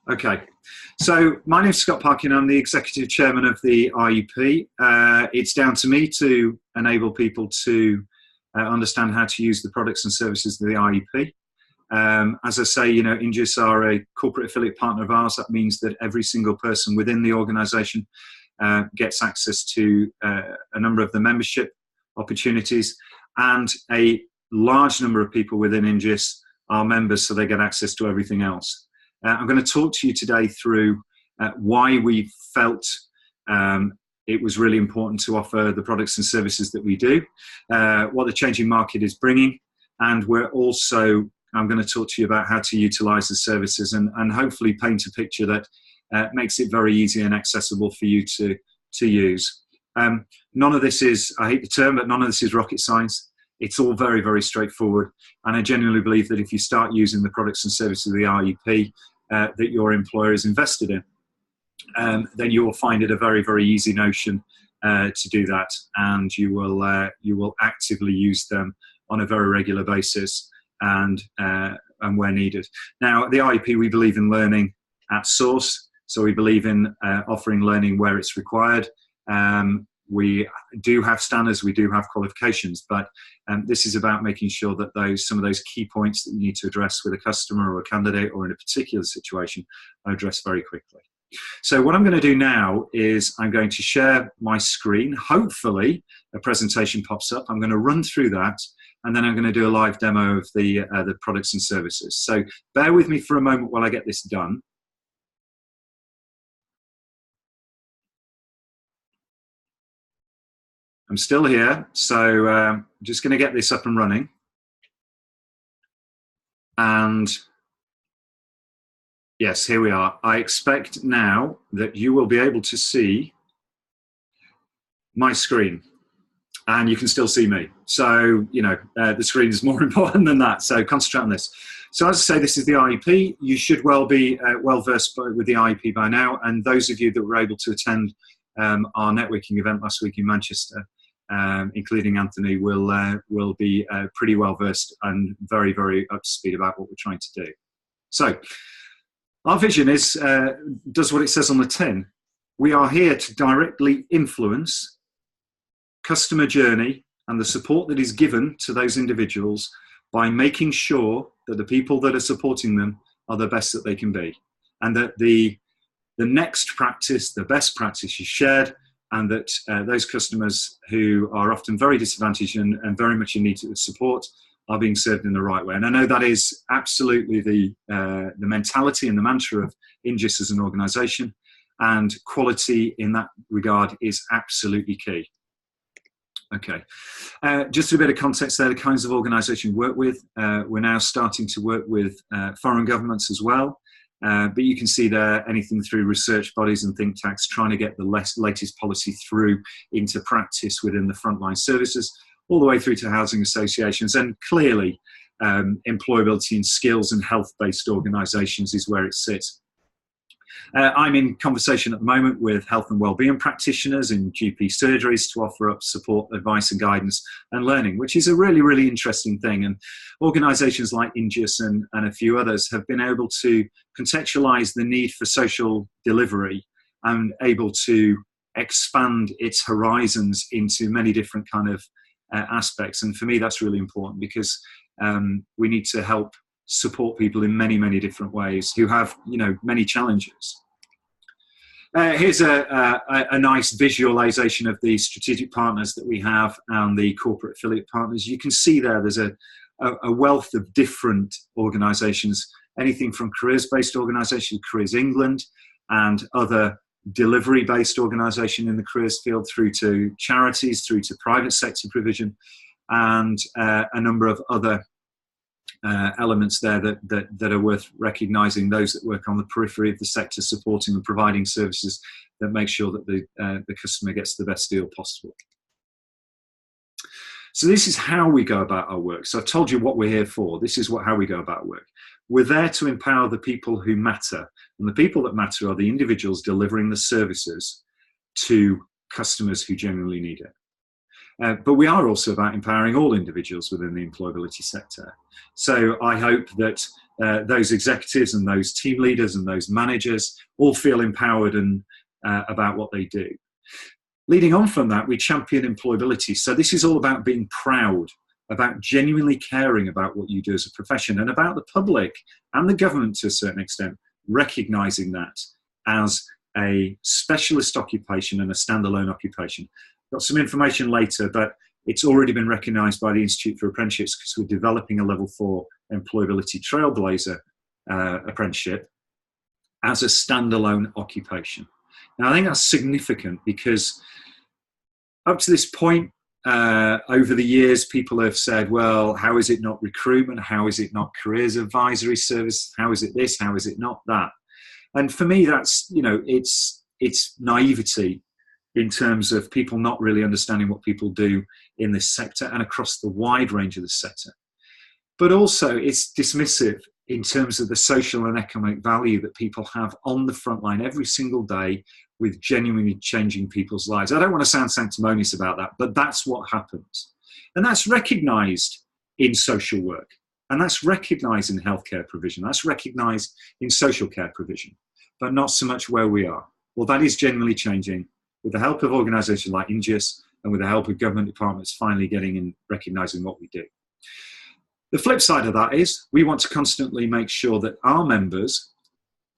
Okay, so my name's Scott Parkin. I'm the Executive Chairman of the IEP. It's down to me to enable people to understand how to use the products and services of the IEP. As I say, Ingeus are a corporate affiliate partner of ours. That means that every single person within the organisation gets access to a number of the membership opportunities, and a large number of people within Ingeus are members, so they get access to everything else. I'm going to talk to you today through why we felt it was really important to offer the products and services that we do, what the changing market is bringing, and I'm going to talk to you about how to utilise the services and hopefully paint a picture that makes it very easy and accessible for you to use. None of this is, I hate the term, but none of this is rocket science. It's all very, very straightforward. And I genuinely believe that if you start using the products and services of the IEP that your employer is invested in, then you will find it a very, very easy notion to do that. And you will actively use them on a very regular basis and where needed. Now, at the IEP, we believe in learning at source. So we believe in offering learning where it's required. We do have standards, we do have qualifications, but this is about making sure that some of those key points that you need to address with a customer or a candidate or in a particular situation are addressed very quickly. So what I'm going to do now is I'm going to share my screen. Hopefully a presentation pops up. I'm going to run through that, and then I'm going to do a live demo of the products and services. So bear with me for a moment while I get this done. I'm still here, so I'm just going to get this up and running. And yes, here we are. I expect now that you will be able to see my screen, and you can still see me. So, the screen is more important than that, so concentrate on this. So as I say, this is the IEP. You should well be well-versed with the IEP by now, and those of you that were able to attend our networking event last week in Manchester, including Anthony, will be pretty well versed and very, very up to speed about what we're trying to do. So our vision does what it says on the tin. We are here to directly influence customer journey and the support that is given to those individuals by making sure that the people that are supporting them are the best that they can be, and that the next practice, the best practice, is shared, and that those customers who are often very disadvantaged and very much in need of support are being served in the right way. And I know that is absolutely the mentality and the mantra of Ingeus as an organisation, and quality in that regard is absolutely key. Okay, just a bit of context there, the kinds of organisations we work with. We're now starting to work with foreign governments as well. But you can see there anything through research bodies and think tanks trying to get the latest policy through into practice within the frontline services, all the way through to housing associations, and clearly employability and skills and health-based organisations is where it sits. I'm in conversation at the moment with health and wellbeing practitioners in GP surgeries to offer up support, advice and guidance and learning, which is a really, really interesting thing. And organisations like Ingeus and a few others have been able to contextualise the need for social delivery and able to expand its horizons into many different kind of aspects. And for me, that's really important, because we need to help support people in many, many different ways who have, many challenges. Here's a nice visualization of the strategic partners that we have and the corporate affiliate partners. You can see there's a wealth of different organizations, anything from careers-based organizations, Careers England, and other delivery-based organization in the careers field, through to charities, through to private sector provision, and a number of other elements there that are worth recognising, those that work on the periphery of the sector, supporting and providing services that make sure that the customer gets the best deal possible. So this is how we go about our work. So I've told you what we're here for. This is how we go about work. We're there to empower the people who matter, and the people that matter are the individuals delivering the services to customers who genuinely need it. But we are also about empowering all individuals within the employability sector. So I hope that those executives and those team leaders and those managers all feel empowered and about what they do. Leading on from that, we champion employability. So this is all about being proud, about genuinely caring about what you do as a profession, and about the public and the government to a certain extent recognizing that as a specialist occupation and a standalone occupation. Got some information later, but it's already been recognized by the Institute for Apprenticeships because we're developing a level 4 employability trailblazer apprenticeship as a standalone occupation. Now, I think that's significant because up to this point, over the years, people have said, well, how is it not recruitment? How is it not careers advisory service? How is it this? How is it not that? And for me, that's, you know, it's naivety in terms of people not really understanding what people do in this sector and across the wide range of the sector. But also it's dismissive in terms of the social and economic value that people have on the front line every single day with genuinely changing people's lives. I don't want to sound sanctimonious about that, but that's what happens. And that's recognised in social work. And that's recognised in healthcare provision. That's recognised in social care provision, but not so much where we are. Well, that is genuinely changing with the help of organisations like Ingeus and with the help of government departments finally getting in recognising what we do. The flip side of that is we want to constantly make sure that our members,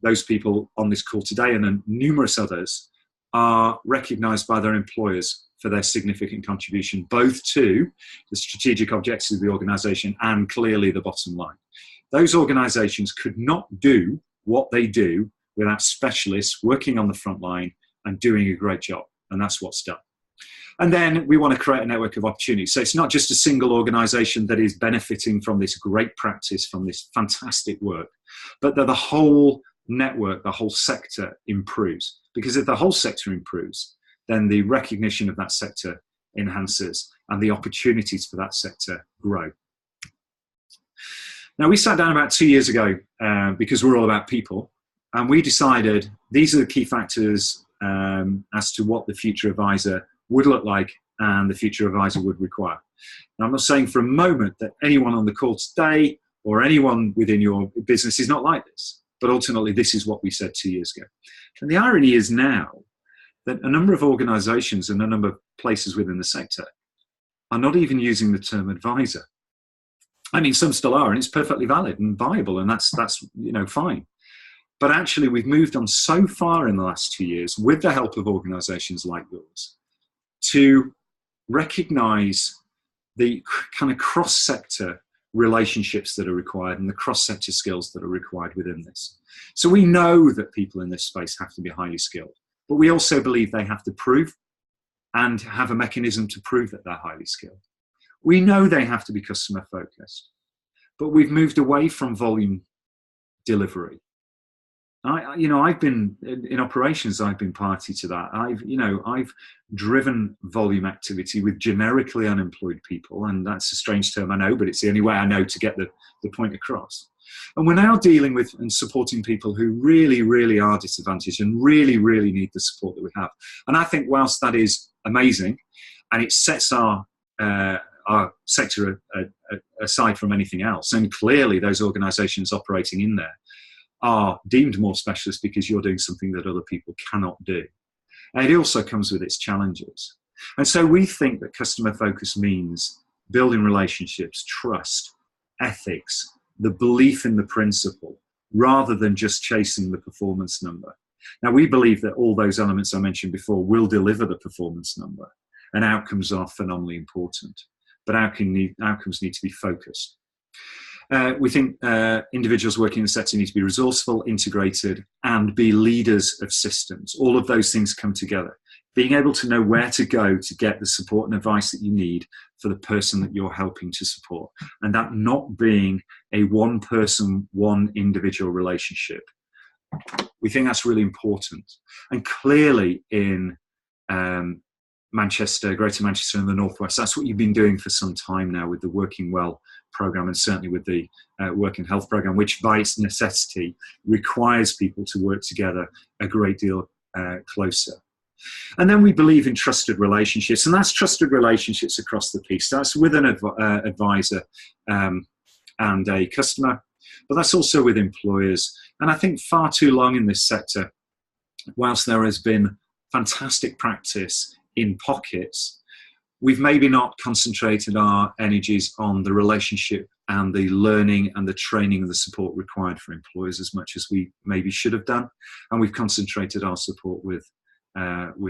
those people on this call today and numerous others, are recognised by their employers for their significant contribution, both to the strategic objectives of the organisation and clearly the bottom line. Those organisations could not do what they do without specialists working on the front line and doing a great job, and that's what's done. And then we want to create a network of opportunities. So it's not just a single organisation that is benefiting from this great practice, from this fantastic work, but that the whole network, the whole sector improves. Because if the whole sector improves, then the recognition of that sector enhances and the opportunities for that sector grow. Now, we sat down about 2 years ago because we're all about people, and we decided these are the key factors as to what the future advisor would look like and the future advisor would require. Now, I'm not saying for a moment that anyone on the call today or anyone within your business is not like this, but ultimately this is what we said 2 years ago. And the irony is now that a number of organisations and a number of places within the sector are not even using the term advisor. I mean, some still are, and it's perfectly valid and viable, and that's fine. But actually, we've moved on so far in the last 2 years with the help of organisations like yours to recognise the kind of cross-sector relationships that are required and the cross-sector skills that are required within this. So we know that people in this space have to be highly skilled, but we also believe they have to prove and have a mechanism to prove that they're highly skilled. We know they have to be customer focused, but we've moved away from volume delivery. I've been in operations. I've been party to that. I've driven volume activity with generically unemployed people, and that's a strange term, I know, but it's the only way I know to get the point across. And we're now dealing with and supporting people who really, really are disadvantaged and really, really need the support that we have. And I think whilst that is amazing, and it sets our sector aside from anything else, and clearly those organisations operating in there are deemed more specialist because you're doing something that other people cannot do. And it also comes with its challenges. And so we think that customer focus means building relationships, trust, ethics, the belief in the principle, rather than just chasing the performance number. Now, we believe that all those elements I mentioned before will deliver the performance number, and outcomes are phenomenally important. But outcomes need to be focused. We think individuals working in the sector need to be resourceful, integrated, and be leaders of systems. All of those things come together. Being able to know where to go to get the support and advice that you need for the person that you're helping to support. And that not being a one person, one individual relationship. We think that's really important. And clearly in Manchester, Greater Manchester and the Northwest, that's what you've been doing for some time now with the Working Well programme, and certainly with the Work and Health programme, which by its necessity requires people to work together a great deal closer. And then we believe in trusted relationships, and that's trusted relationships across the piece. That's with an advisor and a customer, but that's also with employers. And I think far too long in this sector, whilst there has been fantastic practice in pockets, we've maybe not concentrated our energies on the relationship and the learning and the training and the support required for employers as much as we maybe should have done. And we've concentrated our support with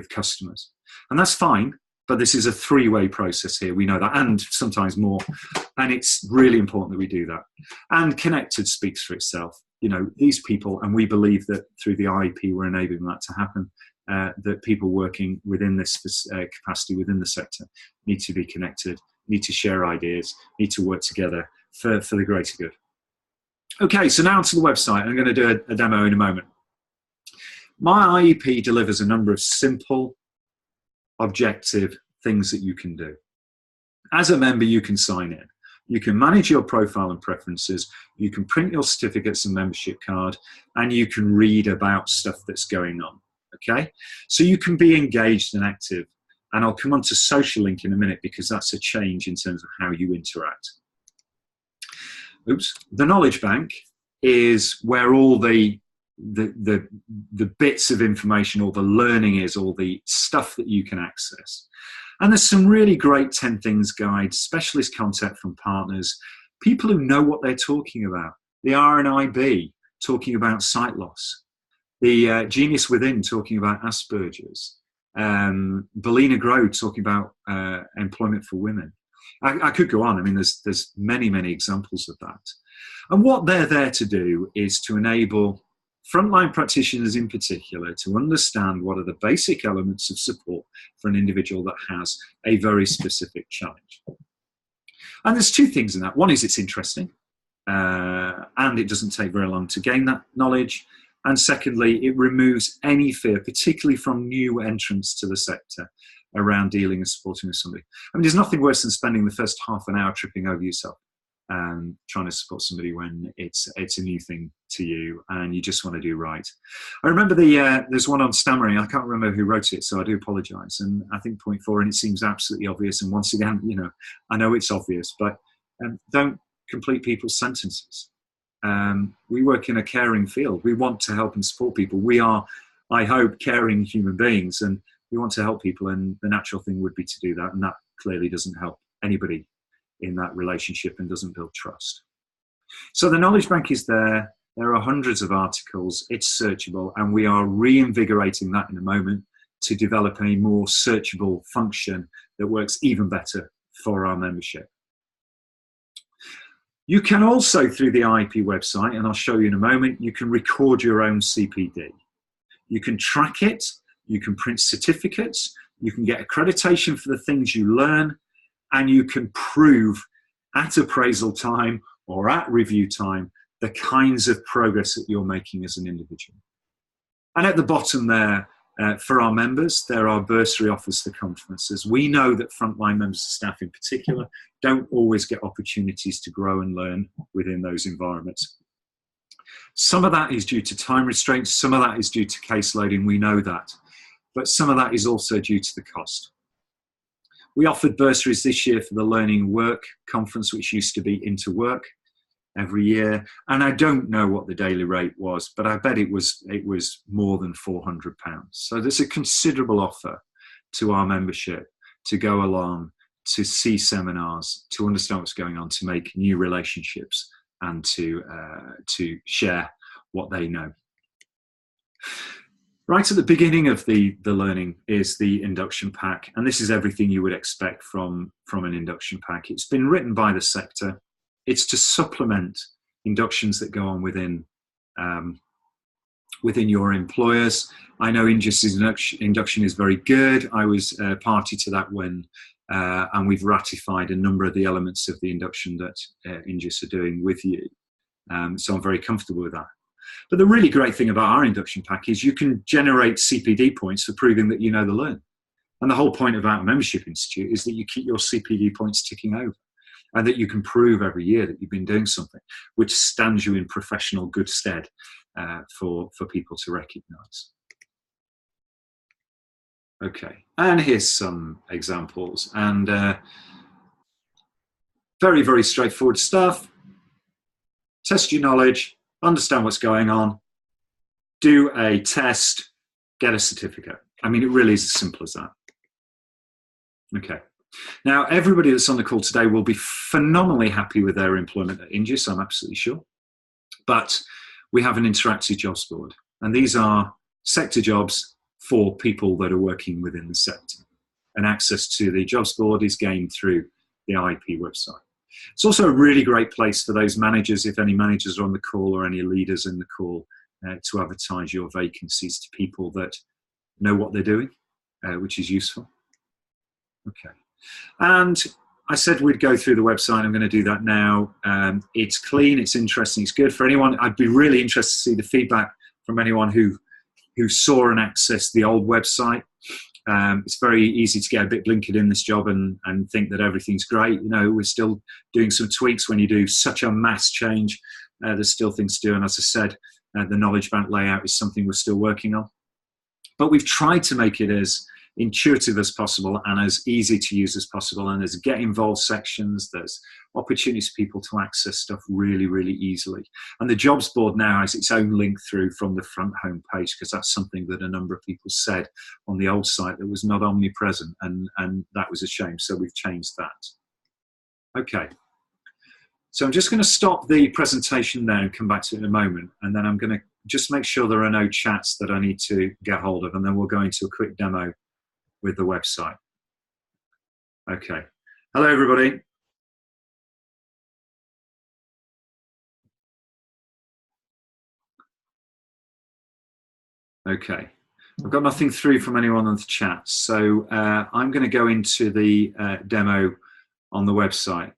customers. And that's fine, but this is a three-way process here. We know that, and sometimes more. And it's really important that we do that. And connected speaks for itself. You know, these people, and we believe that through the IEP, we're enabling that to happen. That people working within this capacity, within the sector, need to be connected, need to share ideas, need to work together for the greater good. Okay, so now onto the website. I'm going to do a demo in a moment. My IEP delivers a number of simple, objective things that you can do. As a member, you can sign in. You can manage your profile and preferences. You can print your certificates and membership card, and you can read about stuff that's going on. Okay, so you can be engaged and active, and I'll come on to social link in a minute because that's a change in terms of how you interact. Oops. The knowledge bank is where all the bits of information, all the learning is, all the stuff that you can access. And there's some really great 10 things guides, specialist content from partners, people who know what they're talking about. The RNIB talking about sight loss. The Genius Within talking about Asperger's. Belina Grow talking about employment for women. I could go on. I mean, there's many, many examples of that. And what they're there to do is to enable frontline practitioners in particular to understand what are the basic elements of support for an individual that has a very specific challenge. And there's two things in that. One is it's interesting, and it doesn't take very long to gain that knowledge. And secondly, it removes any fear, particularly from new entrants to the sector, around dealing and supporting with somebody. I mean, there's nothing worse than spending the first half an hour tripping over yourself and trying to support somebody when it's a new thing to you and you just want to do right. I remember there's one on stammering. I can't remember who wrote it, so I do apologise. And I think point 4, and it seems absolutely obvious. And once again, you know, I know it's obvious, but don't complete people's sentences. We work in a caring field. We want to help and support people. We are, I hope, caring human beings, and we want to help people, and the natural thing would be to do that, and that clearly doesn't help anybody in that relationship and doesn't build trust. So the knowledge bank is there. There are hundreds of articles. It's searchable, and we are reinvigorating that in a moment to develop a more searchable function that works even better for our membership. You can also, through the IEP website, and I'll show you in a moment, you can record your own CPD. You can track it, you can print certificates, you can get accreditation for the things you learn, and you can prove at appraisal time or at review time the kinds of progress that you're making as an individual. And at the bottom there, for our members, there are bursary offers for conferences. We know that frontline members of staff in particular don't always get opportunities to grow and learn within those environments. Some of that is due to time restraints, some of that is due to caseloading, we know that, but some of that is also due to the cost. We offered bursaries this year for the Learning Work conference, which used to be Into Work every year, and I don't know what the daily rate was, but I bet it was more than £400. So there's a considerable offer to our membership to go along, to see seminars, to understand what's going on, to make new relationships, and to share what they know. Right at the beginning of the learning is the induction pack, and this is everything you would expect from an induction pack. It's been written by the sector. It's to supplement inductions that go on within your employers. I know Ingeus' induction is very good. I was party to that when, and we've ratified a number of the elements of the induction that Ingeus are doing with you. So I'm very comfortable with that. But the really great thing about our induction pack is you can generate CPD points for proving that you know the learn. And the whole point about a membership institute is that you keep your CPD points ticking over, and that you can prove every year that you've been doing something, which stands you in professional good stead for people to recognise. Okay, and here's some examples, and very, very straightforward stuff. test your knowledge, understand what's going on, do a test, get a certificate. I mean, it really is as simple as that. Okay. Now, everybody that's on the call today will be phenomenally happy with their employment at Ingeus, I'm absolutely sure. But we have an interactive jobs board, and these are sector jobs for people that are working within the sector. And access to the jobs board is gained through the IEP website. It's also a really great place for those managers, if any managers are on the call or any leaders in the call, to advertise your vacancies to people that know what they're doing, which is useful. Okay. And I said we'd go through the website. I'm going to do that now. It's clean, it's interesting, it's good for anyone. I'd be really interested to see the feedback from anyone who saw and accessed the old website. It's very easy to get a bit blinkered in this job and think that everything's great. You know, we're still doing some tweaks when you do such a mass change. There's still things to do. And as I said, the knowledge bank layout is something we're still working on. But we've tried to make it as intuitive as possible and as easy to use as possible. And there's get involved sections, there's opportunities for people to access stuff really, really easily. And the jobs board now has its own link through from the front home page, because that's something that a number of people said on the old site that was not omnipresent, and that was a shame. So we've changed that. Okay. So I'm just going to stop the presentation there and come back to it in a moment. And then I'm going to just make sure there are no chats that I need to get hold of. And then we'll go into a quick demo with the website. Okay. Hello, everybody. Okay. I've got nothing through from anyone on the chat. So I'm going to go into the demo on the website.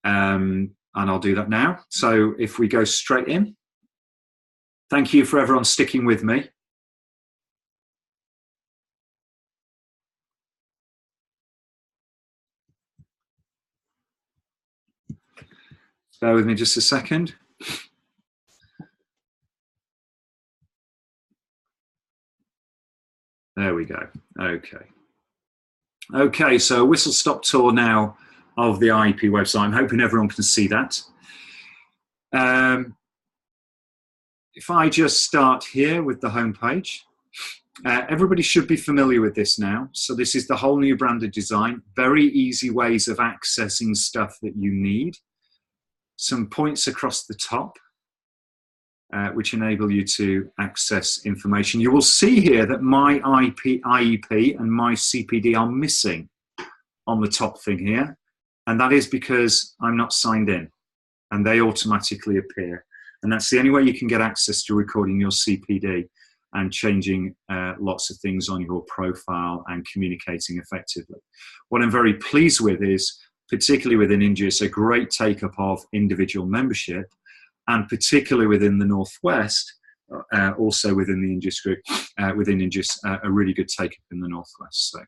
And I'll do that now. So if we go straight in. Thank you for everyone sticking with me. Bear with me just a second. There we go. Okay. Okay, so whistle-stop tour now of the IEP website. I'm hoping everyone can see that. If I just start here with the home page, everybody should be familiar with this now. So this is the whole new branded design. Very easy ways of accessing stuff that you need. Some points across the top, which enable you to access information. You will see here that my IEP and my CPD are missing on the top thing here. And that is because I'm not signed in, and they automatically appear. And that's the only way you can get access to recording your CPD and changing lots of things on your profile and communicating effectively. What I'm very pleased with is, particularly within Ingeus, a great take-up of individual membership, and particularly within the Northwest, also within the Ingeus group, within Ingeus, a really good take-up in the Northwest. So,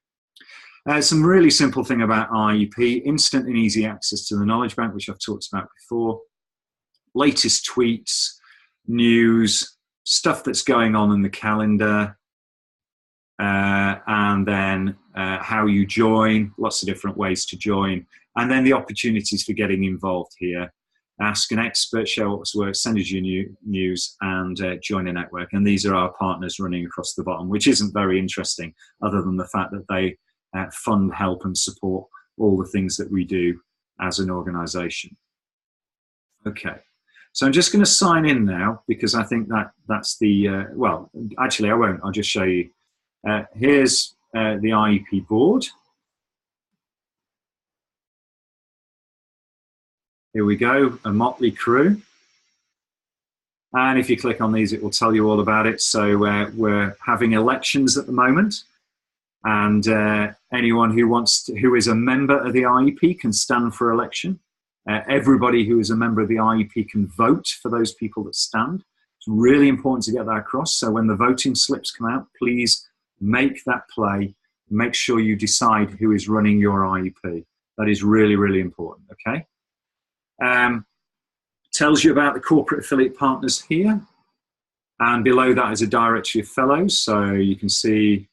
some really simple thing about IEP, instant and easy access to the knowledge bank, which I've talked about before, latest tweets, news, stuff that's going on in the calendar, and then how you join, lots of different ways to join, and then the opportunities for getting involved here. Ask an expert, share what's worked, send us your news, and join a network. And these are our partners running across the bottom, which isn't very interesting, other than the fact that they fund, help, and support all the things that we do as an organisation. Okay, so I'm just going to sign in now, because I think that's the, well, actually I won't, I'll just show you. Here's the IEP board. Here we go, a motley crew. And if you click on these, it will tell you all about it. So we're having elections at the moment. And anyone who is a member of the IEP can stand for election. Everybody who is a member of the IEP can vote for those people that stand. It's really important to get that across. So when the voting slips come out, please make that play. Make sure you decide who is running your IEP. That is really, really important, okay? Tells you about the corporate affiliate partners here. And below that is a directory of fellows. So you can see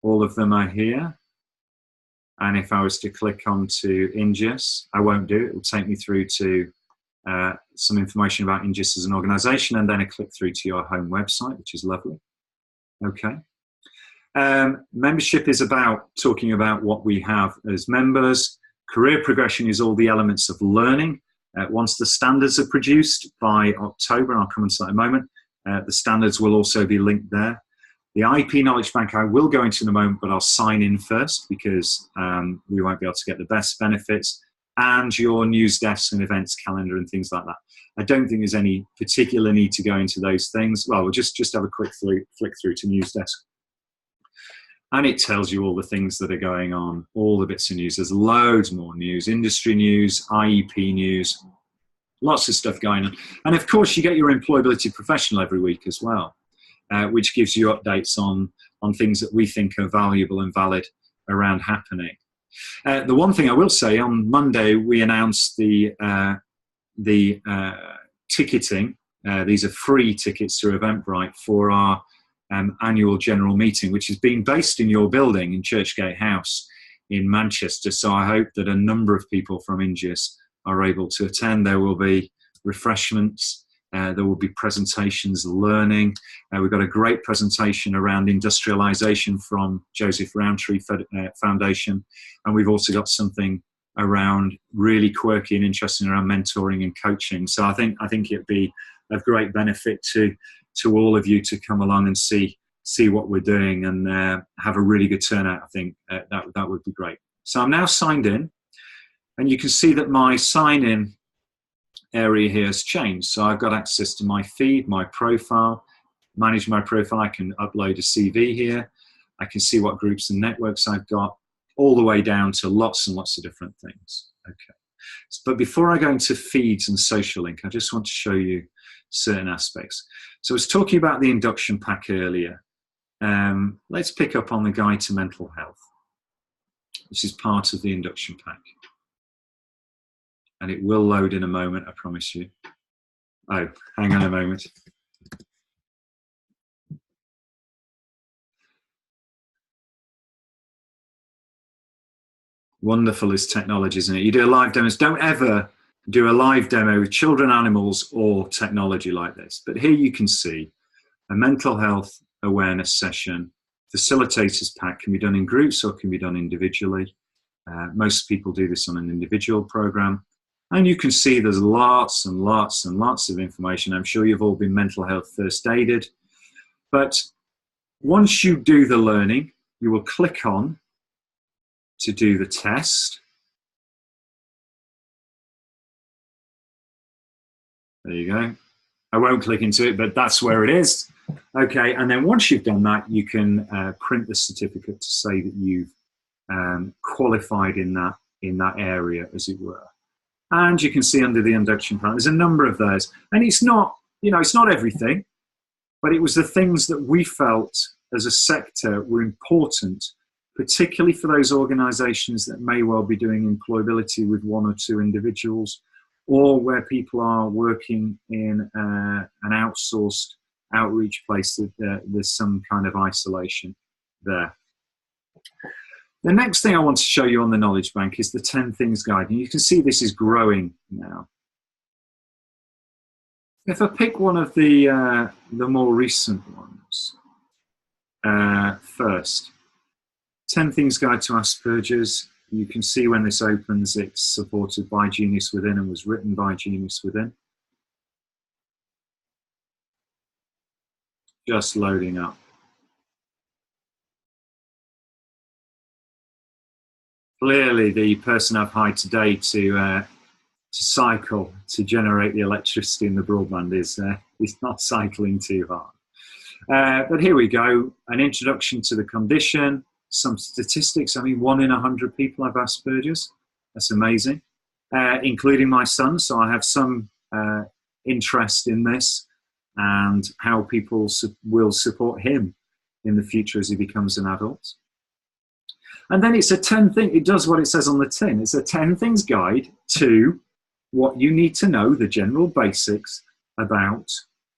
all of them are here. And if I was to click onto Ingeus, I won't do it. It will take me through to some information about Ingeus as an organisation, and then a click through to your home website, which is lovely. Okay. Membership is about talking about what we have as members. Career progression is all the elements of learning. Once the standards are produced by October, and I'll come on to that in a moment, the standards will also be linked there. The IEP Knowledge Bank I will go into in a moment, but I'll sign in first because we won't be able to get the best benefits, and your news desk and events calendar and things like that. I don't think there's any particular need to go into those things. Well, we'll just have a quick flick through to news desk. And it tells you all the things that are going on, all the bits of news. There's loads more news, industry news, IEP news, lots of stuff going on. And of course, you get your Employability Professional every week as well, which gives you updates on things that we think are valuable and valid around happening. The one thing I will say, on Monday, we announced the ticketing. These are free tickets through Eventbrite for our annual general meeting, which is being based in your building in Churchgate House in Manchester. So I hope that a number of people from Ingeus are able to attend. There will be refreshments, there will be presentations, learning. We've got a great presentation around industrialisation from Joseph Rowntree Foundation, and we've also got something around really quirky and interesting around mentoring and coaching. So I think it'd be of great benefit to all of you to come along and see what we're doing and have a really good turnout. I think that would be great. So I'm now signed in, and you can see that my sign-in area here has changed. So I've got access to my feed, my profile, manage my profile. I can upload a CV here. I can see what groups and networks I've got, all the way down to lots and lots of different things. Okay. But before I go into feeds and social link, I just want to show you certain aspects. So I was talking about the induction pack earlier. Let's pick up on the guide to mental health. This is part of the induction pack. And it will load in a moment, I promise you. Oh, hang on a moment. Wonderful is technology, isn't it? You do a live demos. Don't ever do a live demo with children, animals, or technology like this. But here you can see a mental health awareness session. Facilitators pack can be done in groups or can be done individually. Most people do this on an individual program. And you can see there's lots and lots and lots of information. I'm sure you've all been mental health first aided. But once you do the learning, you will click on to do the test. There you go. I won't click into it, but that's where it is. Okay, and then once you've done that, you can print the certificate to say that you've qualified in that area, as it were. And you can see under the induction plan, there's a number of those. And it's not, it's not everything, but it was the things that we felt as a sector were important, particularly for those organisations that may well be doing employability with one or two individuals, or where people are working in an outsourced outreach place that there's some kind of isolation there. The next thing I want to show you on the Knowledge Bank is the 10 Things Guide. And you can see this is growing now. If I pick one of the more recent ones first, 10 Things Guide to Asperger's. You can see when this opens, it's supported by Genius Within and was written by Genius Within. Just loading up. Clearly, the person I've hired today to cycle to generate the electricity in the broadband is not cycling too hard. But here we go, an introduction to the condition, some statistics. I mean, 1 in 100 people have Asperger's. That's amazing, including my son. So I have some interest in this and how people will support him in the future as he becomes an adult. And then it's a 10 thing. It does what it says on the tin. It's a 10 things guide to what you need to know, the general basics about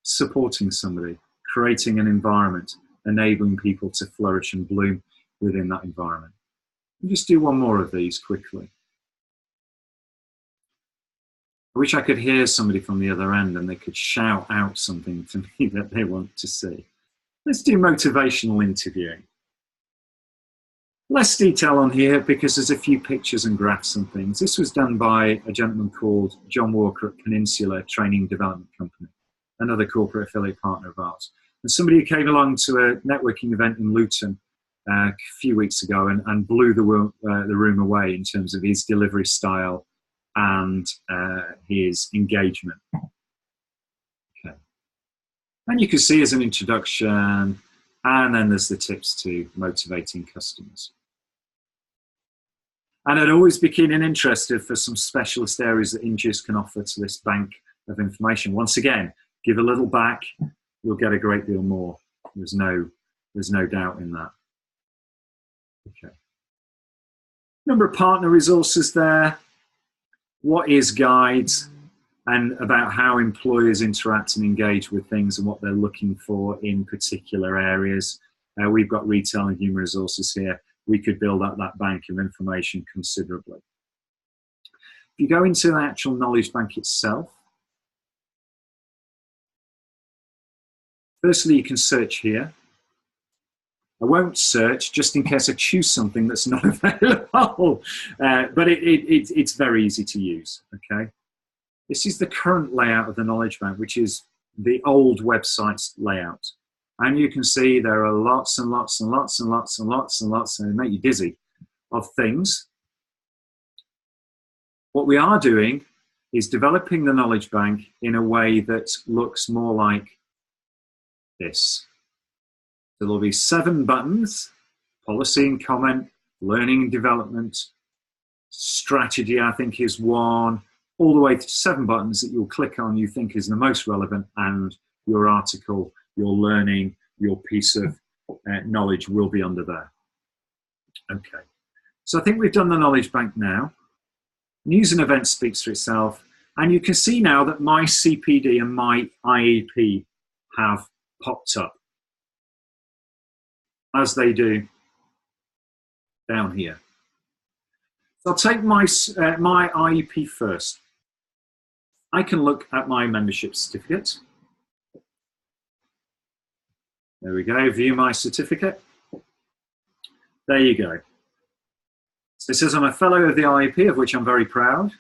supporting somebody, creating an environment, enabling people to flourish and bloom within that environment. We'll just do one more of these quickly. I wish I could hear somebody from the other end and they could shout out something to me that they want to see. Let's do motivational interviewing. Less detail on here because there's a few pictures and graphs and things. This was done by a gentleman called John Walker at Peninsula Training Development Company, another corporate affiliate partner of ours. And somebody who came along to a networking event in Luton a few weeks ago and blew the room away in terms of his delivery style and his engagement. Okay. And you can see as an introduction, and then there's the tips to motivating customers. And I'd always be keen and interested for some specialist areas that Ingeus can offer to this bank of information. Once again, give a little back, you'll get a great deal more. There's no doubt in that. Okay. Number of partner resources there. What is guides, and about how employers interact and engage with things and what they're looking for in particular areas. We've got retail and human resources here. We could build up that bank of information considerably. If you go into the actual knowledge bank itself, firstly, you can search here. I won't search just in case I choose something that's not available, but it's very easy to use, okay? This is the current layout of the knowledge bank, which is the old website's layout. And you can see there are lots and lots and lots and lots and lots and lots, and they make you dizzy, of things. What we are doing is developing the knowledge bank in a way that looks more like this. So there'll be 7 buttons: policy and comment, learning and development, strategy, I think, is 1, all the way to 7 buttons that you'll click on you think is the most relevant, and your article, your learning, your piece of knowledge will be under there. Okay, so I think we've done the knowledge bank now. News and events speaks for itself, and you can see now that my CPD and my IEP have popped up, as they do down here. So I'll take my IEP first. I can look at my membership certificate. There we go, view my certificate. There you go. So it says I'm a fellow of the IEP, of which I'm very proud.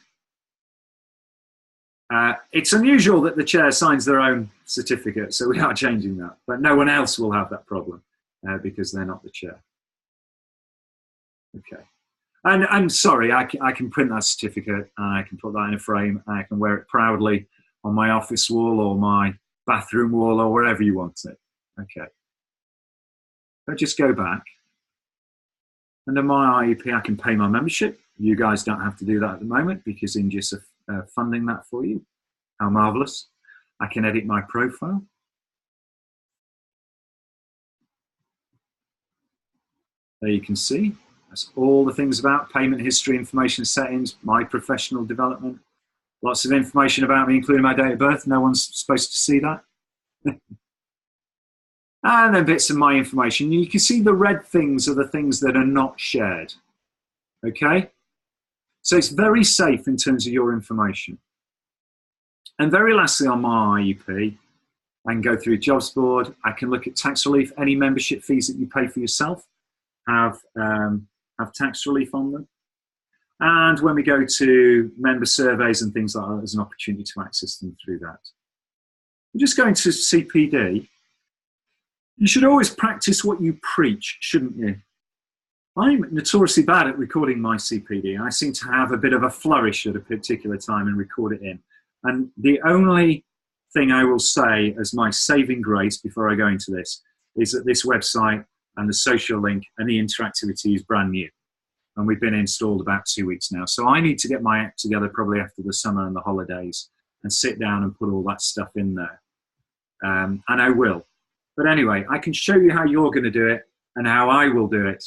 It's unusual that the chair signs their own certificate, so we are changing that. But no one else will have that problem because they're not the chair. Okay. And I'm sorry, I can print that certificate, and I can put that in a frame, and I can wear it proudly on my office wall or my bathroom wall or wherever you want it. Okay. I'll just go back. Under my IEP, I can pay my membership. You guys don't have to do that at the moment because Ingeus are funding that for you. How marvelous. I can edit my profile. There you can see. That's all the things about payment history, information settings, my professional development. Lots of information about me, including my date of birth. No one's supposed to see that. And then bits of my information. You can see the red things are the things that are not shared. Okay? So it's very safe in terms of your information. And very lastly on my IEP, I can go through jobs board. I can look at tax relief. Any membership fees that you pay for yourself have tax relief on them. And when we go to member surveys and things like that, there's an opportunity to access them through that. We're just going to CPD. You should always practice what you preach, shouldn't you? I'm notoriously bad at recording my CPD. I seem to have a bit of a flourish at a particular time and record it in. And the only thing I will say as my saving grace before I go into this is that this website and the social link and the interactivity is brand new. And we've been installed about 2 weeks now. So I need to get my act together probably after the summer and the holidays and sit down and put all that stuff in there. And I will. But anyway, I can show you how you're going to do it and how I will do it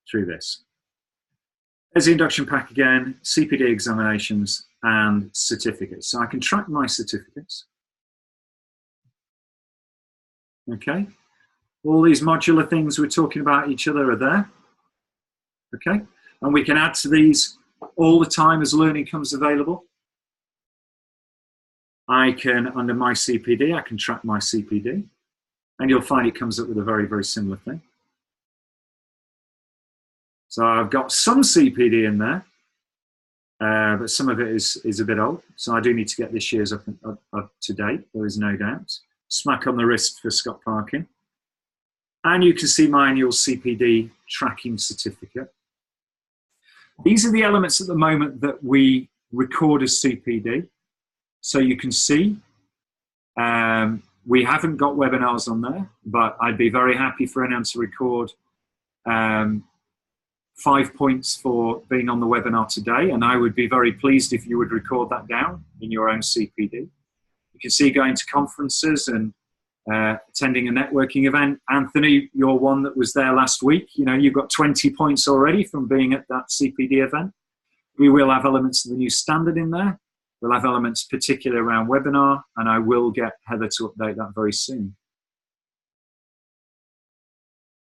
through this. There's the induction pack again, CPD examinations and certificates. So I can track my certificates. Okay. All these modular things we're talking about each other are there. Okay. And we can add to these all the time as learning comes available. I can, under my CPD, I can track my CPD, and you'll find it comes up with a very, very similar thing. So I've got some CPD in there, but some of it is a bit old. So I do need to get this year's up to date, there is no doubt. Smack on the wrist for Scott Parkin. And you can see my annual CPD tracking certificate. These are the elements at the moment that we record as CPD. So you can see we haven't got webinars on there, but I'd be very happy for anyone to record 5 points for being on the webinar today, and I would be very pleased if you would record that down in your own CPD. You can see going to conferences and attending a networking event. Anthony, you're one that was there last week. You know, you've got 20 points already from being at that CPD event. We will have elements of the new standard in there. We'll have elements particularly around webinar, and I will get Heather to update that very soon.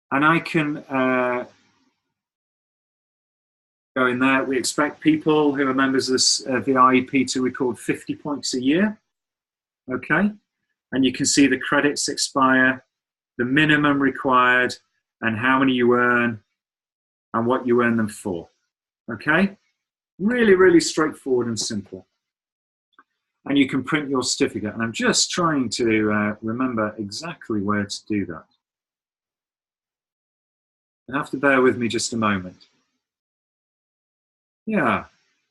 And I can go in there. We expect people who are members of the IEP to record 50 points a year. Okay. And you can see the credits expire, the minimum required, and how many you earn, and what you earn them for. Okay? Really, really straightforward and simple. And you can print your certificate. And I'm just trying to remember exactly where to do that. You have to bear with me just a moment. Yeah,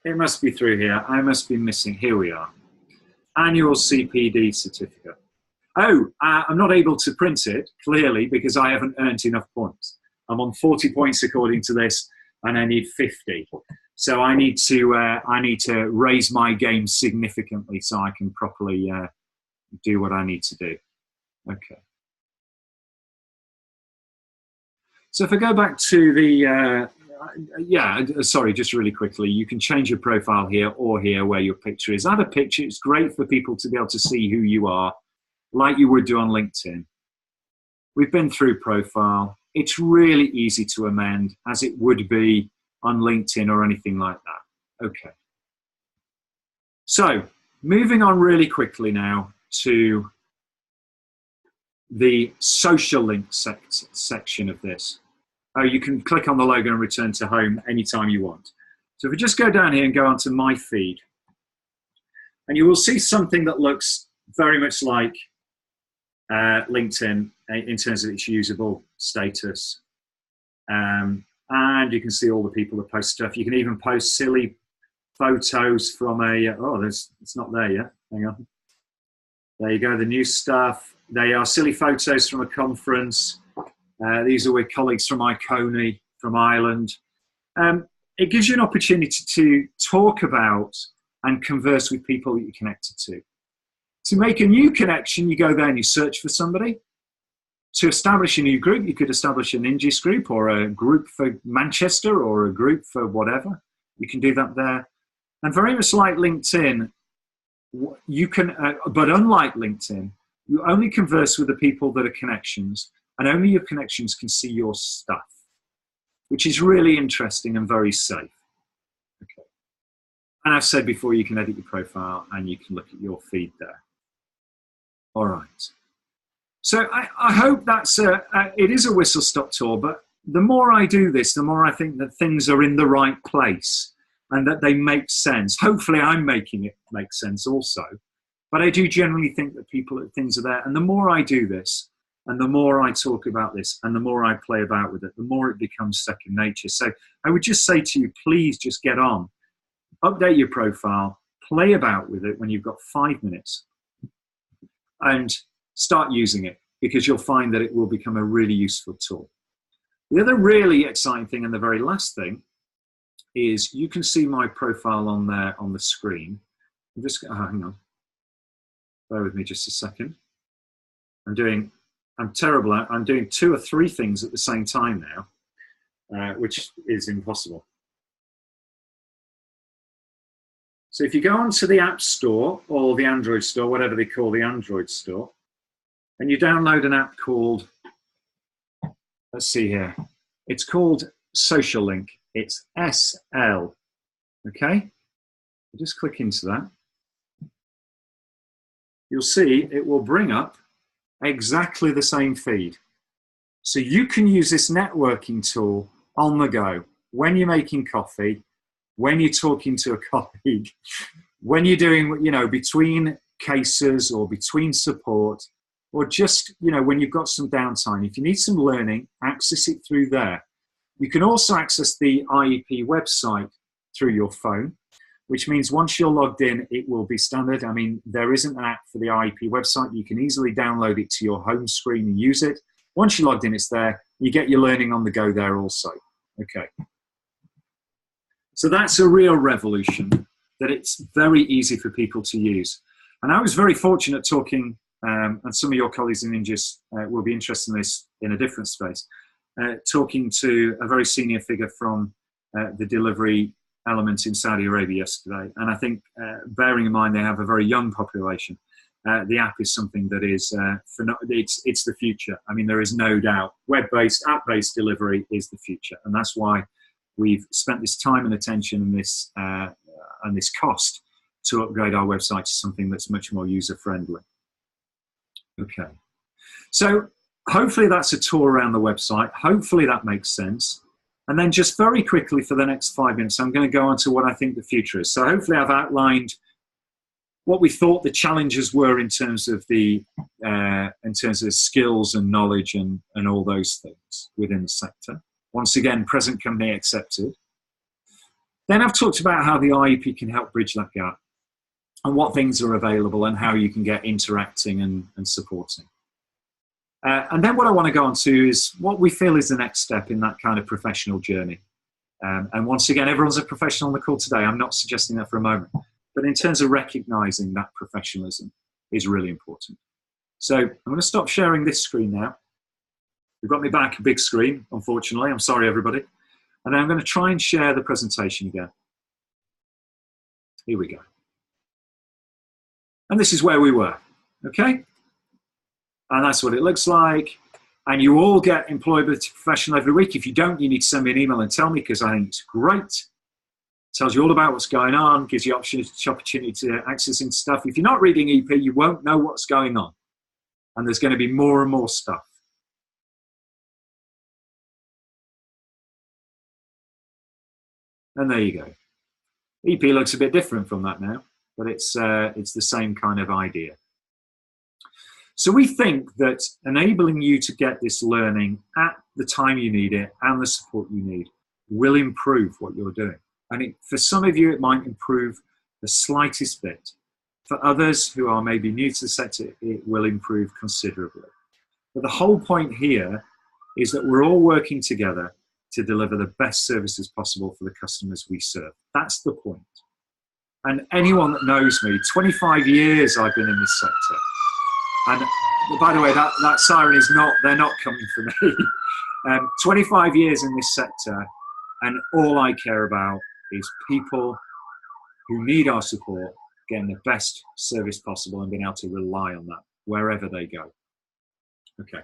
it must be through here. I must be missing. Here we are. Annual CPD certificate. Oh, I'm not able to print it, clearly, because I haven't earned enough points. I'm on 40 points according to this, and I need 50. So I need to raise my game significantly so I can properly do what I need to do. Okay. So if I go back to the, sorry, just really quickly, you can change your profile here or here where your picture is. Add a picture. It's great for people to be able to see who you are, like you would do on LinkedIn. We've been through profile. It's really easy to amend, as it would be on LinkedIn or anything like that. Okay. So moving on really quickly now to the social link section of this. You can click on the logo and return to home anytime you want. So if we just go down here and go onto my feed, and you will see something that looks very much like LinkedIn in terms of its usable status. And you can see all the people that post stuff. You can even post silly photos from a, it's not there yet, hang on. There you go, the new stuff. They are silly photos from a conference. These are with colleagues from Iconi, from Ireland. It gives you an opportunity to talk about and converse with people that you're connected to. To make a new connection, you go there and you search for somebody. To establish a new group, you could establish an Ingeus group or a group for Manchester or a group for whatever. You can do that there. And very much like LinkedIn, you can, but unlike LinkedIn, you only converse with the people that are connections, and only your connections can see your stuff, which is really interesting and very safe. Okay. And I've said before, you can edit your profile and you can look at your feed there. All right. So I hope that's it is a whistle-stop tour, but the more I do this, the more I think that things are in the right place and that they make sense. Hopefully I'm making it make sense also, but I do generally think that things are there. And the more I do this, and the more I talk about this, and the more I play about with it, the more it becomes second nature. So I would just say to you, please just get on, update your profile, play about with it when you've got 5 minutes, and start using it, because you'll find that it will become a really useful tool. The other really exciting thing, and the very last thing, is you can see my profile on there on the screen. I'm just, hang on, bear with me just a second. I'm terrible. I'm doing 2 or 3 things at the same time now, which is impossible. So if you go onto the App Store or the Android Store, whatever they call the Android Store, and you download an app called, let's see here, it's called Social Link. It's SL, okay? Just click into that. you'll see it will bring up exactly the same feed. So you can use this networking tool on the go, when you're making coffee, when you're talking to a colleague, when you're doing, between cases or between support, or just, when you've got some downtime. If you need some learning, access it through there. You can also access the IEP website through your phone, which means once you're logged in, it will be standard. I mean, there isn't an app for the IEP website. You can easily download it to your home screen and use it. Once you're logged in, it's there. You get your learning on the go there also. Okay. So that's a real revolution, that it's very easy for people to use. And I was very fortunate talking, and some of your colleagues in Ingeus will be interested in this in a different space, talking to a very senior figure from the delivery element in Saudi Arabia yesterday. And I think, bearing in mind they have a very young population, the app is something that is, it's the future. I mean, there is no doubt web-based, app-based delivery is the future. And that's why we've spent this time and attention and this cost to upgrade our website to something that's much more user-friendly. Okay. So hopefully that's a tour around the website. Hopefully that makes sense. And then just very quickly for the next 5 minutes, I'm going to go on to what I think the future is. So hopefully I've outlined what we thought the challenges were in terms of the skills and knowledge and all those things within the sector. Once again, present company accepted. Then I've talked about how the IEP can help bridge that gap and what things are available and how you can get interacting and supporting. And then what I want to go on to is what we feel is the next step in that kind of professional journey. And once again, everyone's a professional on the call today. I'm not suggesting that for a moment. But in terms of recognizing that professionalism is really important. So I'm going to stop sharing this screen now. You've got me back a big screen, unfortunately. I'm sorry, everybody. And then I'm going to try and share the presentation again. Here we go. And this is where we were, okay? And that's what it looks like. And you all get Employability Professional every week. If you don't, you need to send me an email and tell me, because I think it's great. It tells you all about what's going on, gives you opportunity to access into stuff. If you're not reading EP, you won't know what's going on. And there's going to be more and more stuff. And there you go. EP looks a bit different from that now, but it's the same kind of idea. So we think that enabling you to get this learning at the time you need it and the support you need will improve what you're doing. And for some of you, it might improve the slightest bit. For others who are maybe new to the sector, it will improve considerably. But the whole point here is that we're all working together to deliver the best services possible for the customers we serve. That's the point. And anyone that knows me, 25 years I've been in this sector. And by the way, that siren is not, they're not coming for me. 25 years in this sector, and all I care about is people who need our support getting the best service possible and being able to rely on that wherever they go. Okay.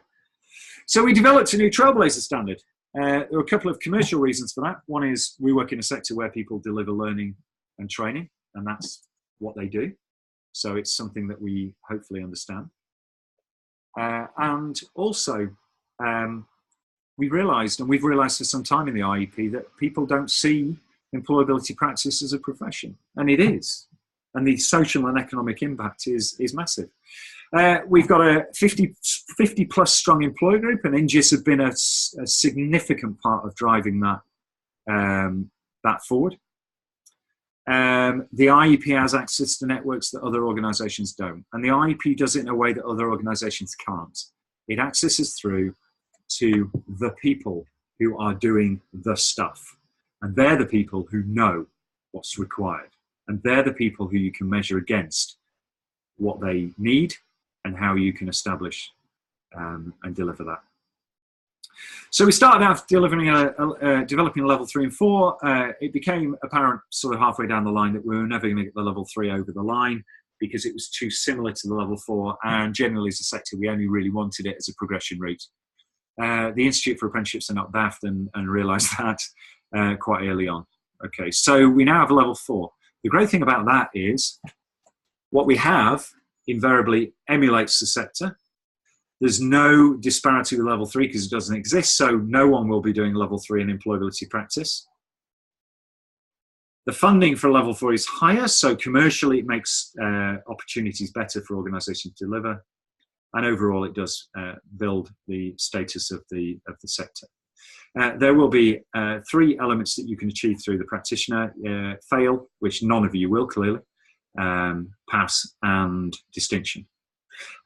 So we developed a new Trailblazer standard. There are a couple of commercial reasons for that. One is we work in a sector where people deliver learning and training, and that's what they do. So it's something that we hopefully understand. And also, we've realised for some time in the IEP, that people don't see employability practice as a profession, and it is. And the social and economic impact is massive. We've got a 50 plus strong employer group, and Ingeus have been a significant part of driving that, that forward. The IEP has access to networks that other organisations don't, and the IEP does it in a way that other organisations can't. It accesses through to the people who are doing the stuff, and they're the people who know what's required, and they're the people who you can measure against what they need and how you can establish and deliver that. So we started out developing level 3 and 4. It became apparent sort of halfway down the line that we were never going to get the level 3 over the line because it was too similar to the level 4, and generally as a sector we only really wanted it as a progression route. The Institute for Apprenticeships are not daft and realised that quite early on. Okay, so we now have a level 4. The great thing about that is what we have invariably emulates the sector. There's no disparity with level 3 because it doesn't exist, so no one will be doing level 3 in employability practice. The funding for level 4 is higher, so commercially it makes opportunities better for organisations to deliver, and overall it does build the status of the sector. There will be 3 elements that you can achieve through the practitioner: fail, which none of you will clearly, pass, and distinction.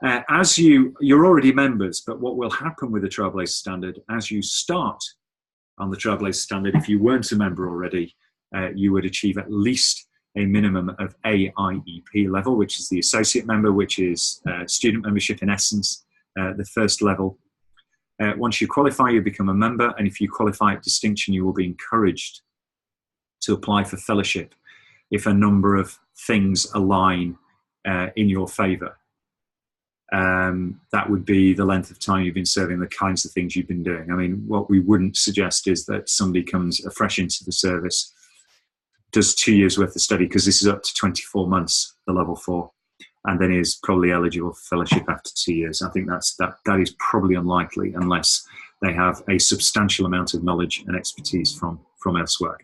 As you're already members, but what will happen with the Trailblazer Standard, as you start on the Trailblazer Standard, if you weren't a member already, you would achieve at least a minimum of a IEP level, which is the associate member, which is student membership in essence, the first level. Once you qualify, you become a member, and if you qualify at distinction, you will be encouraged to apply for fellowship if a number of things align in your favour. That would be the length of time you've been serving, the kinds of things you've been doing. I mean, what we wouldn't suggest is that somebody comes afresh into the service, does 2 years worth of study, because this is up to 24 months, the level 4, and then is probably eligible for fellowship after 2 years. I think that is probably unlikely unless they have a substantial amount of knowledge and expertise from elsewhere.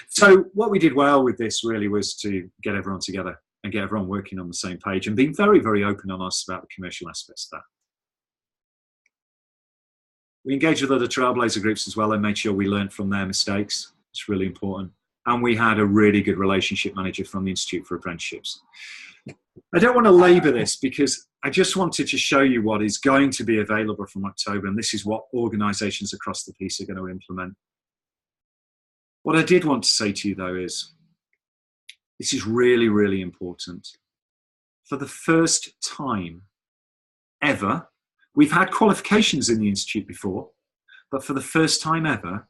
So what we did well with this really was to get everyone together and get everyone working on the same page and being very, very open and honest about the commercial aspects of that. We engaged with other Trailblazer groups as well and made sure we learned from their mistakes. It's really important. And we had a really good relationship manager from the Institute for Apprenticeships. I don't want to labour this because I just wanted to show you what is going to be available from October, and this is what organisations across the piece are going to implement. What I did want to say to you though is, this is really, really important. For the first time ever, we've had qualifications in the Institute before, but for the first time ever,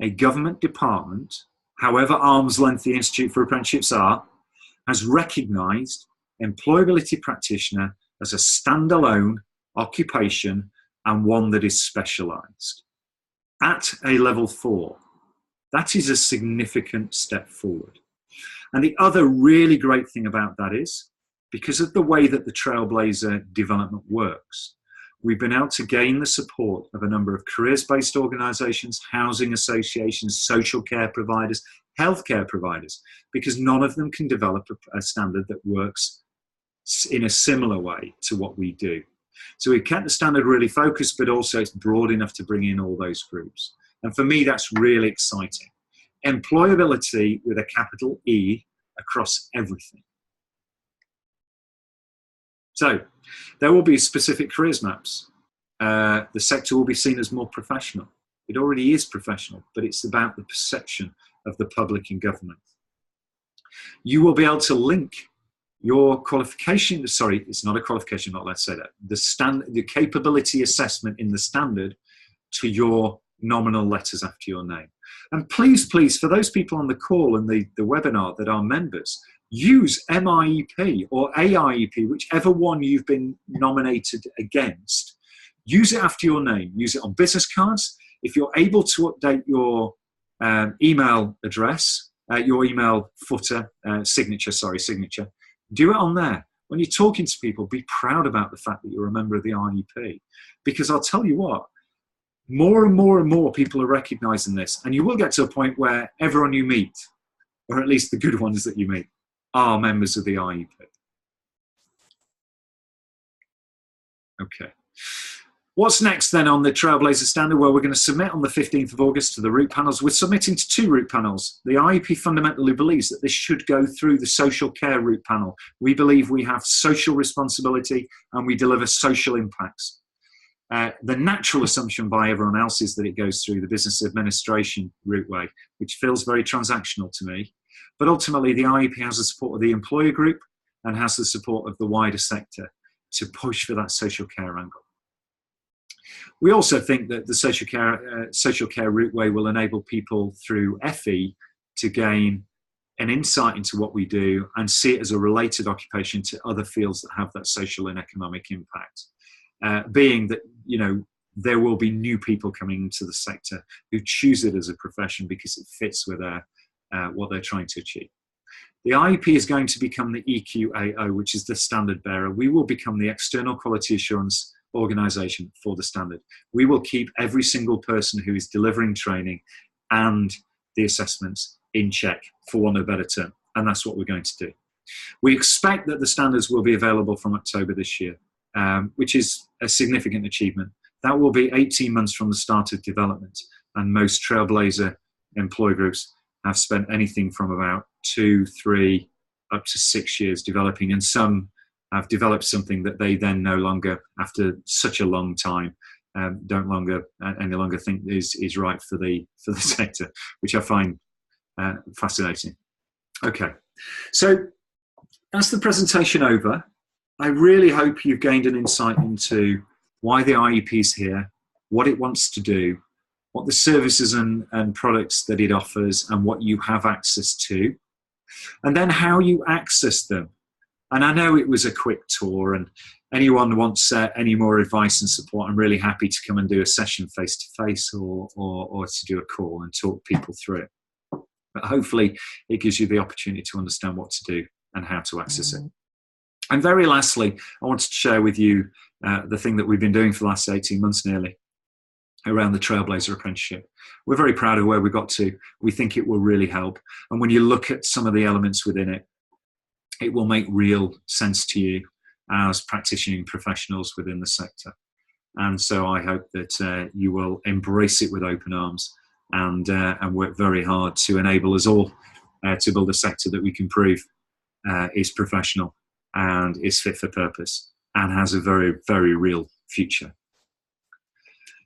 a government department, however arm's length the Institute for Apprenticeships are, has recognised employability practitioner as a standalone occupation and one that is specialised at a level 4. That is a significant step forward. And the other really great thing about that is, because of the way that the Trailblazer development works, we've been able to gain the support of a number of careers-based organisations, housing associations, social care providers, healthcare providers, because none of them can develop a standard that works in a similar way to what we do. So we've kept the standard really focused, but also it's broad enough to bring in all those groups. And for me, that's really exciting. Employability with a capital E across everything. So there will be specific careers maps. The sector will be seen as more professional. It already is professional, but it's about the perception of the public and government. You will be able to link your qualification, sorry, it's not a qualification, not let's say that, the capability assessment in the standard to your nominal letters after your name. And please, please, for those people on the call and the webinar that are members, use MIEP or AIEP, whichever one you've been nominated against. Use it after your name. Use it on business cards. If you're able to update your email address, your email footer, signature, do it on there. When you're talking to people, be proud about the fact that you're a member of the IEP. Because I'll tell you what, more and more and more people are recognising this. And you will get to a point where everyone you meet, or at least the good ones that you meet, are members of the IEP. Okay. What's next then on the Trailblazer Standard? Well, we're going to submit on the 15th of August to the root panels. We're submitting to 2 root panels. The IEP fundamentally believes that this should go through the social care root panel. We believe we have social responsibility and we deliver social impacts. The natural assumption by everyone else is that it goes through the business administration routeway, which feels very transactional to me. But ultimately, the IEP has the support of the employer group and has the support of the wider sector to push for that social care angle. We also think that the social care routeway will enable people through FE to gain an insight into what we do and see it as a related occupation to other fields that have that social and economic impact. Being that, you know, there will be new people coming into the sector who choose it as a profession because it fits with what they're trying to achieve. The IEP is going to become the EQAO, which is the standard bearer. We will become the external quality assurance organisation for the standard. We will keep every single person who is delivering training and the assessments in check, for want of a better term, and that's what we're going to do. We expect that the standards will be available from October this year, which is a significant achievement. That will be 18 months from the start of development, and most Trailblazer employee groups have spent anything from about 2, 3, up to 6 years developing, and some have developed something that they then no longer, after such a long time, don't any longer think is right for the sector, which I find fascinating. Okay, so that's the presentation over. I really hope you've gained an insight into why the IEP is here, what it wants to do, what the services and products that it offers and what you have access to, and then how you access them. And I know it was a quick tour, and anyone wants any more advice and support, I'm really happy to come and do a session face-to-face or to do a call and talk people through it. But hopefully it gives you the opportunity to understand what to do and how to access it. And very lastly, I wanted to share with you the thing that we've been doing for the last 18 months nearly around the Trailblazer apprenticeship. We're very proud of where we got to. We think it will really help. And when you look at some of the elements within it, it will make real sense to you as practicing professionals within the sector. And so I hope that you will embrace it with open arms and work very hard to enable us all to build a sector that we can prove is professional and is fit for purpose and has a very, very real future.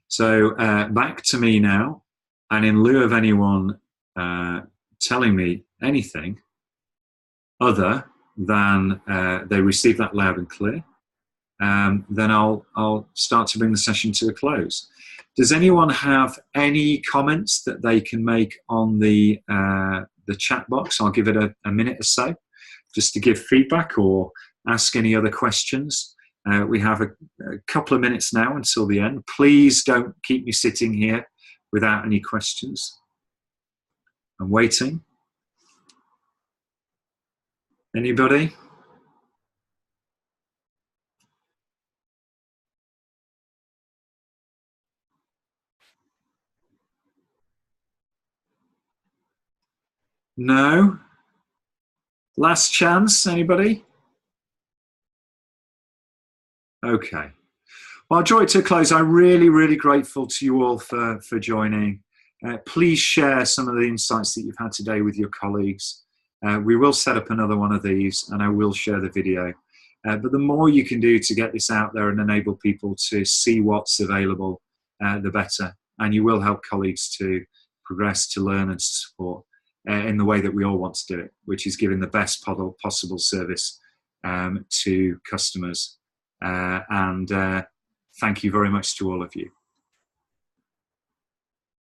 So back to me now, and in lieu of anyone telling me anything other than they receive that loud and clear, then I'll start to bring the session to a close. Does anyone have any comments that they can make on the chat box? I'll give it a minute or so just to give feedback or ask any other questions. We have a couple of minutes now until the end. Please don't keep me sitting here without any questions. I'm waiting. Anybody? No? Last chance, anybody? Okay. Well, I'll draw it to a close. I'm really, really grateful to you all for joining. Please share some of the insights that you've had today with your colleagues. We will set up another one of these, and I will share the video. But the more you can do to get this out there and enable people to see what's available, the better. And you will help colleagues to progress, to learn and to support in the way that we all want to do it, which is giving the best possible service to customers. And thank you very much to all of you.